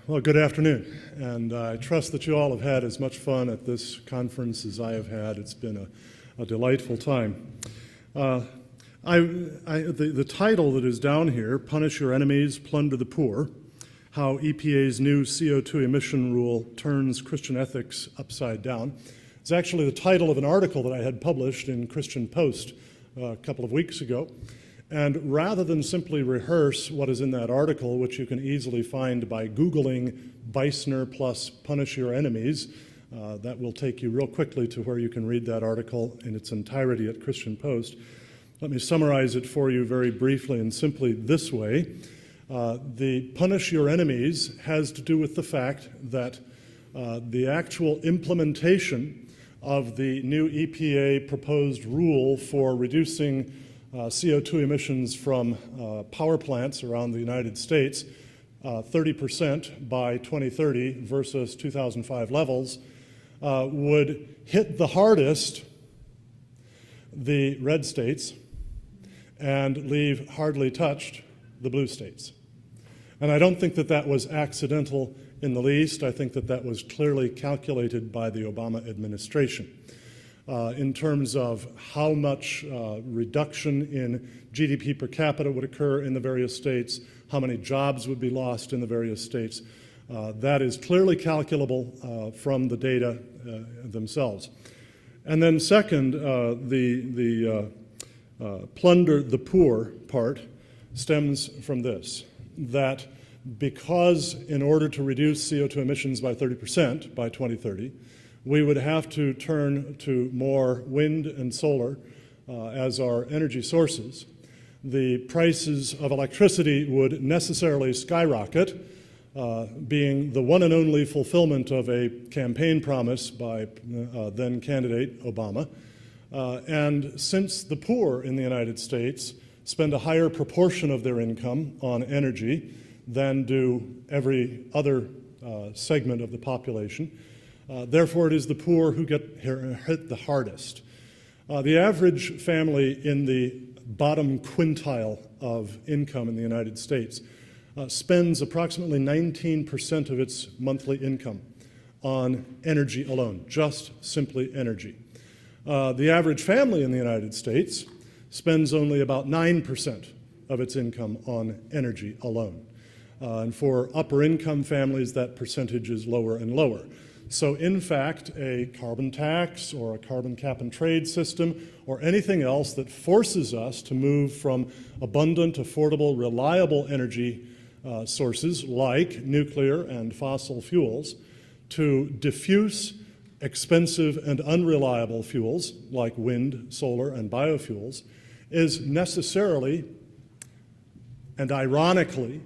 Well, good afternoon, and I trust that you all have had as much fun at this conference as I have had. It's been a delightful time. The title that is down here, Punish Your Enemies, Plunder the Poor, How EPA's New CO2 Emission Rule Turns Christian Ethics Upside Down, is actually the title of an article that I had published in Christian Post a couple of weeks ago. And rather than simply rehearse what is in that article, which you can easily find by Googling Beisner plus Punish Your Enemies, that will take you real quickly to where you can read that article in its entirety at Christian Post. Let me summarize it for you very briefly and simply this way. The Punish Your Enemies has to do with the fact that the actual implementation of the new EPA proposed rule for reducing CO2 emissions from power plants around the United States, 30% by 2030 versus 2005 levels, would hit the hardest the red states and leave hardly touched the blue states. And I don't think that that was accidental in the least. I think that that was clearly calculated by the Obama administration. In terms of how much reduction in GDP per capita would occur in the various states, how many jobs would be lost in the various states. That is clearly calculable from the data themselves. And then second, the plunder the poor part stems from this, that because in order to reduce CO2 emissions by 30% by 2030, we would have to turn to more wind and solar as our energy sources. The prices of electricity would necessarily skyrocket, being the one and only fulfillment of a campaign promise by then candidate Obama. And since the poor in the United States spend a higher proportion of their income on energy than do every other segment of the population, therefore, it is the poor who get hit the hardest. The average family in the bottom quintile of income in the United States spends approximately 19% of its monthly income on energy alone, just simply energy. The average family in the United States spends only about 9% of its income on energy alone. And for upper income families, that percentage is lower and lower. So in fact, a carbon tax or a carbon cap and trade system or anything else that forces us to move from abundant, affordable, reliable energy sources like nuclear and fossil fuels to diffuse, expensive, and unreliable fuels like wind, solar, and biofuels is necessarily and ironically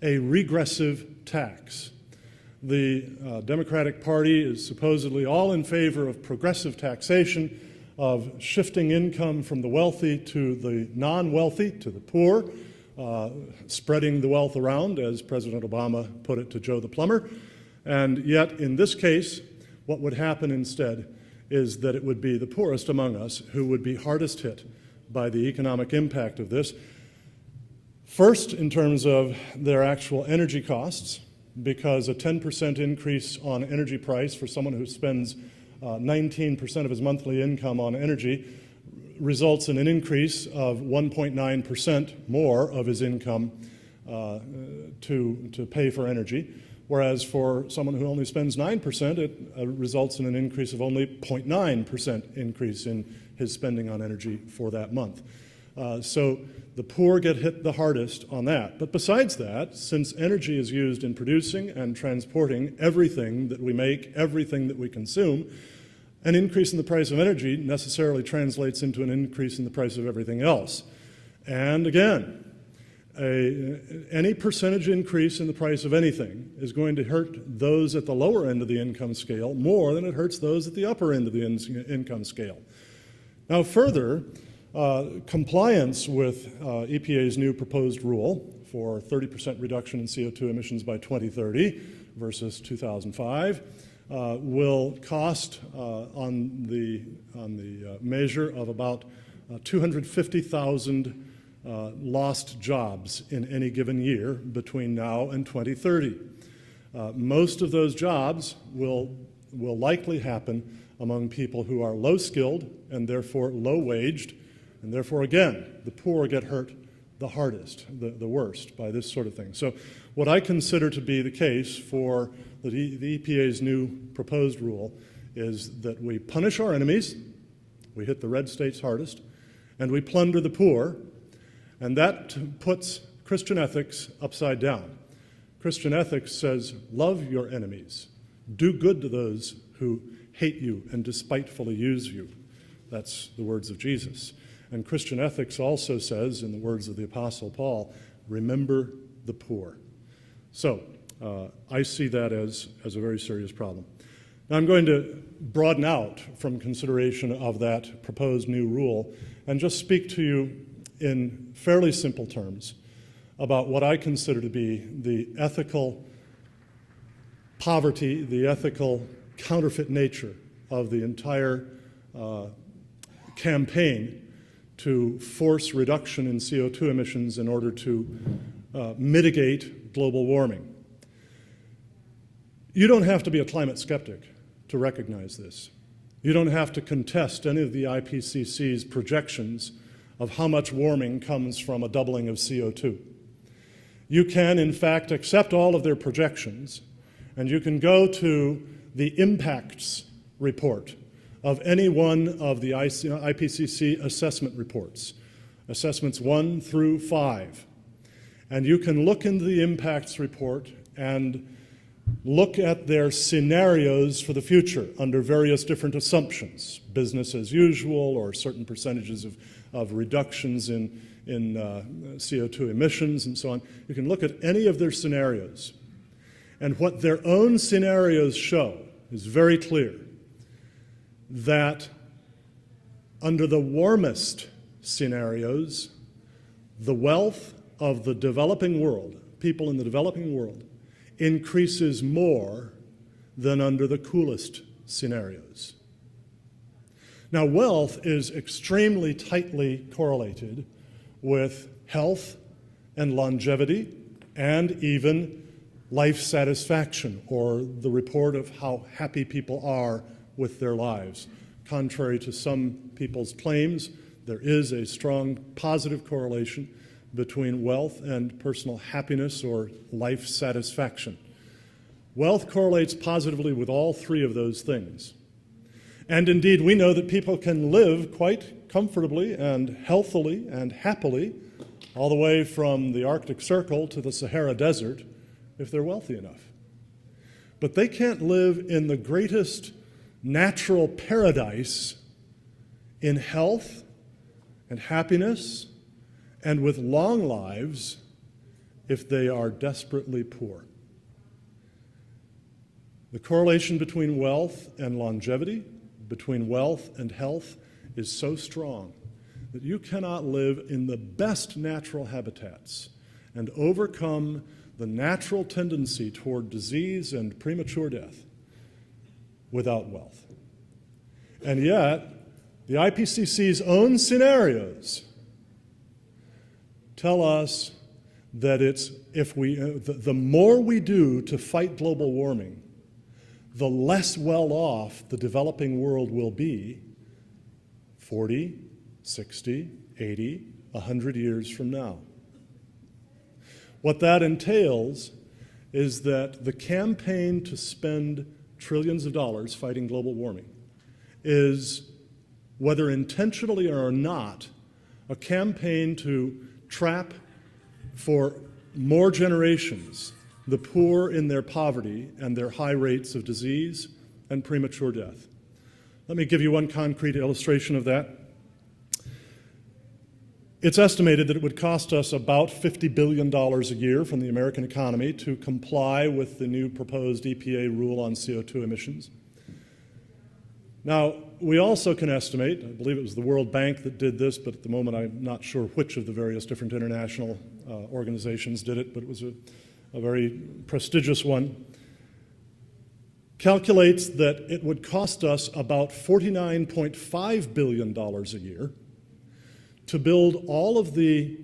a regressive tax. The Democratic Party is supposedly all in favor of progressive taxation, of shifting income from the wealthy to the non-wealthy, to the poor, spreading the wealth around, as President Obama put it to Joe the plumber. And yet, in this case, what would happen instead is that it would be the poorest among us who would be hardest hit by the economic impact of this. First, in terms of their actual energy costs, because a 10% increase on energy price for someone who spends 19% of his monthly income on energy results in an increase of 1.9% more of his income to pay for energy, whereas for someone who only spends 9%, it results in an increase of only 0.9% increase in his spending on energy for that month. So the poor get hit the hardest on that. But besides that, since energy is used in producing and transporting everything that we make, everything that we consume, an increase in the price of energy necessarily translates into an increase in the price of everything else. And again, any percentage increase in the price of anything is going to hurt those at the lower end of the income scale more than it hurts those at the upper end of the income scale. Now further, compliance with EPA's new proposed rule for 30% reduction in CO2 emissions by 2030 versus 2005 will cost on the measure of about 250,000 lost jobs in any given year between now and 2030. Most of those jobs will likely happen among people who are low-skilled and therefore low-waged, and therefore, again, the poor get hurt the hardest, the worst by this sort of thing. So what I consider to be the case for the EPA's new proposed rule is that we punish our enemies, we hit the red states hardest, and we plunder the poor, and that puts Christian ethics upside down. Christian ethics says, love your enemies, do good to those who hate you and despitefully use you. That's the words of Jesus. And Christian ethics also says, in the words of the Apostle Paul, remember the poor. So I see that as a very serious problem. Now I'm going to broaden out from consideration of that proposed new rule and just speak to you in fairly simple terms about what I consider to be the ethical poverty, the ethical counterfeit nature of the entire campaign to force reduction in CO2 emissions in order to mitigate global warming. You don't have to be a climate skeptic to recognize this. You don't have to contest any of the IPCC's projections of how much warming comes from a doubling of CO2. You can, in fact, accept all of their projections, and you can go to the impacts report of any one of the IPCC assessment reports, assessments 1 through 5. And you can look into the impacts report and look at their scenarios for the future under various different assumptions, business as usual or certain percentages of reductions in CO2 emissions and so on. You can look at any of their scenarios. And what their own scenarios show is very clear, that under the warmest scenarios, the wealth of the developing world, people in the developing world, increases more than under the coolest scenarios. Now, wealth is extremely tightly correlated with health and longevity and even life satisfaction, or the report of how happy people are with their lives. Contrary to some people's claims, there is a strong positive correlation between wealth and personal happiness or life satisfaction. Wealth correlates positively with all three of those things. And indeed, we know that people can live quite comfortably and healthily and happily all the way from the Arctic Circle to the Sahara Desert if they're wealthy enough. But they can't live in the greatest natural paradise in health and happiness and with long lives if they are desperately poor. The correlation between wealth and longevity, between wealth and health, is so strong that you cannot live in the best natural habitats and overcome the natural tendency toward disease and premature death without wealth. And yet, the IPCC's own scenarios tell us that the more we do to fight global warming, the less well off the developing world will be 40, 60, 80, 100 years from now. What that entails is that the campaign to spend trillions of dollars fighting global warming is, whether intentionally or not, a campaign to trap for more generations the poor in their poverty and their high rates of disease and premature death. Let me give you one concrete illustration of that. It's estimated that it would cost us about $50 billion a year from the American economy to comply with the new proposed EPA rule on CO2 emissions. Now, we also can estimate, I believe it was the World Bank that did this, but at the moment I'm not sure which of the various different international organizations did it, but it was a very prestigious one, calculates that it would cost us about $49.5 billion a year to build all of the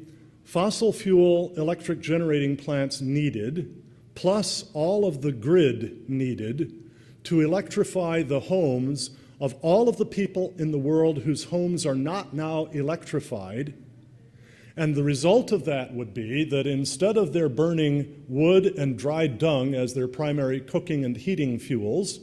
fossil fuel electric generating plants needed plus all of the grid needed to electrify the homes of all of the people in the world whose homes are not now electrified. And the result of that would be that instead of their burning wood and dry dung as their primary cooking and heating fuels,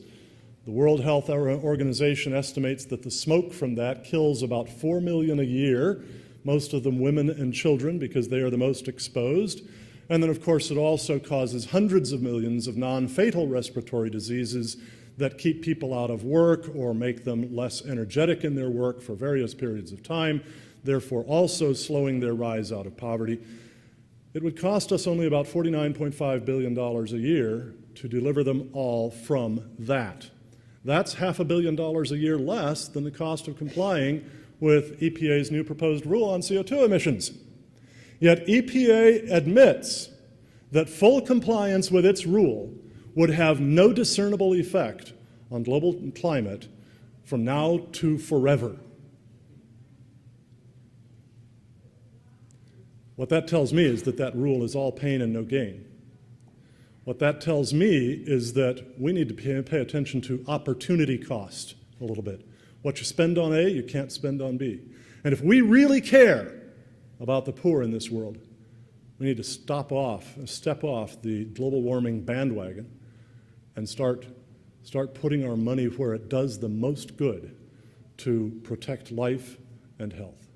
the World Health Organization estimates that the smoke from that kills about 4 million a year, most of them women and children because they are the most exposed. And then, of course, it also causes hundreds of millions of non-fatal respiratory diseases that keep people out of work or make them less energetic in their work for various periods of time, therefore also slowing their rise out of poverty. It would cost us only about $49.5 billion a year to deliver them all from that. That's $500 million a year less than the cost of complying with EPA's new proposed rule on CO2 emissions. Yet EPA admits that full compliance with its rule would have no discernible effect on global climate from now to forever. What that tells me is that that rule is all pain and no gain. What that tells me is that we need to pay attention to opportunity cost a little bit. What you spend on A, you can't spend on B. And if we really care about the poor in this world, we need to step off the global warming bandwagon and start putting our money where it does the most good to protect life and health.